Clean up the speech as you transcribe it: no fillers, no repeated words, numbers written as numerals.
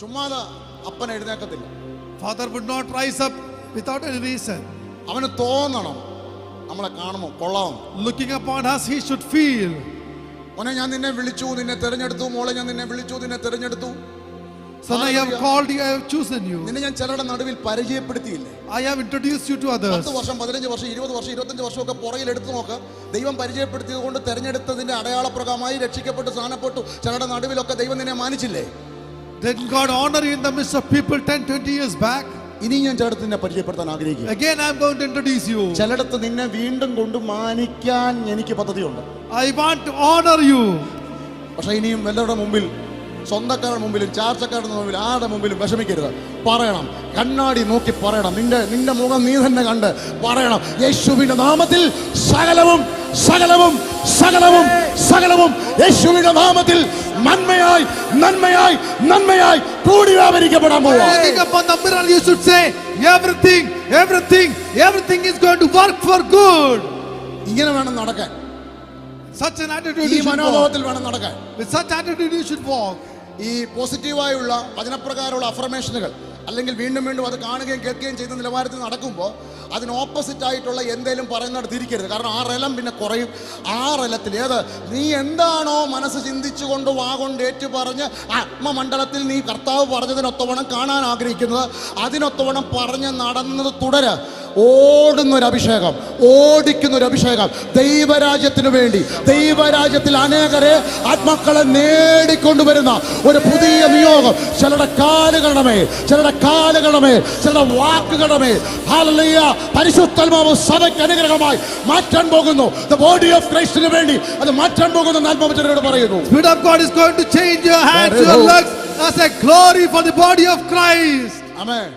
ചുമ്മാതെ അപ്പൻ എഴുന്നേക്കത്തില്ല. Father would not rise up without any reason. അവന് തോന്നണം നമ്മളെ കാണുമോ കൊള്ളാം. Looking upon us, he should feel. മോനെ ഞാൻ നിന്നെ വിളിച്ചു, നിന്നെ തെരഞ്ഞെടുത്തു. മോളെ ഞാൻ നിന്നെ വിളിച്ചു, നിന്നെ തെരഞ്ഞെടുത്തു. Son, I have called you, I have chosen you. നിന്നെ ഞാൻ ചിലരുടെ നടുവിൽ പരിചയപ്പെടുത്തിയില്ലേ? I have introduced you to others. 10 വർഷം 15 വർഷം 20 വർഷം 25 വർഷമൊക്കെ പുറകിൽ എടുത്തു നോക്ക്. ദൈവം പരിചയപ്പെടുത്തിയത് കൊണ്ട് തെരഞ്ഞെടുത്തതിന്റെ അടയാളപ്രകമായി രക്ഷിക്കപ്പെട്ടു സ്ഥാനപ്പെട്ടു ചിലരുടെ നടുവിലൊക്കെ ദൈവം നിന്നെ മാനിച്ചില്ലേ? Didn't God honor you in the midst of people 10-20 years back? ഇനി ഞാൻ ചിലടത്ത് നിന്നെ പരിചയപ്പെടുത്താൻ ആഗ്രഹിക്കുന്നു. Again I am going to introduce you. ചിലടത്ത് നിന്നെ വീണ്ടും കൊണ്ട് മാനിക്കാൻ എനിക്ക് പദ്ധതിയുണ്ട്. I want to honor you. പക്ഷെ ഇനിയും എല്ലാവരുടെ മുമ്പിൽ, സ്വന്തക്കാരുടെ മുമ്പിലും ചാർച്ചക്കാരുടെ മുമ്പിൽ, ആരുടെ മുമ്പിലും വിഷമിക്കരുത്. പറയണം, കണ്ണാടി നോക്കി പറയണം. നിന്റെ മുഖം നീ തന്നെ കണ്ട് പറയണം, യേശുവിന്റെ നാമത്തിൽ സകലവും സകലവും സകലവും സകലവും യേശുവിന്റെ നാമത്തിൽ നന്മയായി നന്മയായി നന്മയായി കൂടി വ്യാപരിക്കപ്പെടാൻ പോവാ. Looking upon the mirror, you should say, everything is going to work for good. ഇങ്ങനെ വേണം നടക്കാൻ. Such an attitude ഈ you should മനോഭാവത്തിൽ walk. വേണം നടക്കാൻ. With such attitude you should walk. ഈ പോസിറ്റീവായുള്ള വചനപ്രകാരമുള്ള അഫർമേഷനുകൾ അല്ലെങ്കിൽ വീണ്ടും വീണ്ടും അത് കാണുകയും കേൾക്കുകയും ചെയ്യുന്ന നിലവാരത്തിൽ നടക്കുമ്പോൾ അതിന് ഓപ്പോസിറ്റ് ആയിട്ടുള്ള എന്തെങ്കിലും പറയുന്നിടത്ത് തിരിക്കരുത്. കാരണം ആ റലം പിന്നെ കുറയും. ആ റലത്തിൽ ഏത് നീ എന്താണോ മനസ്സ് ചിന്തിച്ചുകൊണ്ട് വാഗൊണ്ട് ഏറ്റു പറഞ്ഞ് ആത്മമണ്ഡലത്തിൽ നീ കർത്താവ് പറഞ്ഞതിനൊത്തവണ്ണം കാണാൻ ആഗ്രഹിക്കുന്നത്, അതിനൊത്തവണ്ണം പറഞ്ഞ് നടന്നത് തുടര്. ഓടുന്നൊരു അഭിഷേകം, ഓടിക്കുന്നൊരു അഭിഷേകം, ദൈവരാജ്യത്തിന് വേണ്ടി, ദൈവരാജ്യത്തിൽ അനേകരെ ആത്മാക്കളെ നേടിക്കൊണ്ടുവരുന്ന ഒരു പുതിയ നിയോഗം ചിലരുടെ കാലുകളുടെ മേൽ, ചിലരുടെ കാലുകളുടെ മേൽ, ചിലരുടെ വാക്കുകളുടെ മേൽ ഹല്ലേലൂയ പരിശുദ്ധാത്മാവ് സഭയ്ക്ക് അനുഗ്രഹമായി മാറ്റാൻ പോകുന്നു. The body of Christന് വേണ്ടി അത് മാറ്റാൻ പോകുന്നു. ആത്മാവിനോട് പറയുന്നു, Spirit of God is going to change your hands, your legs as a glory for the body of Christ. Amen.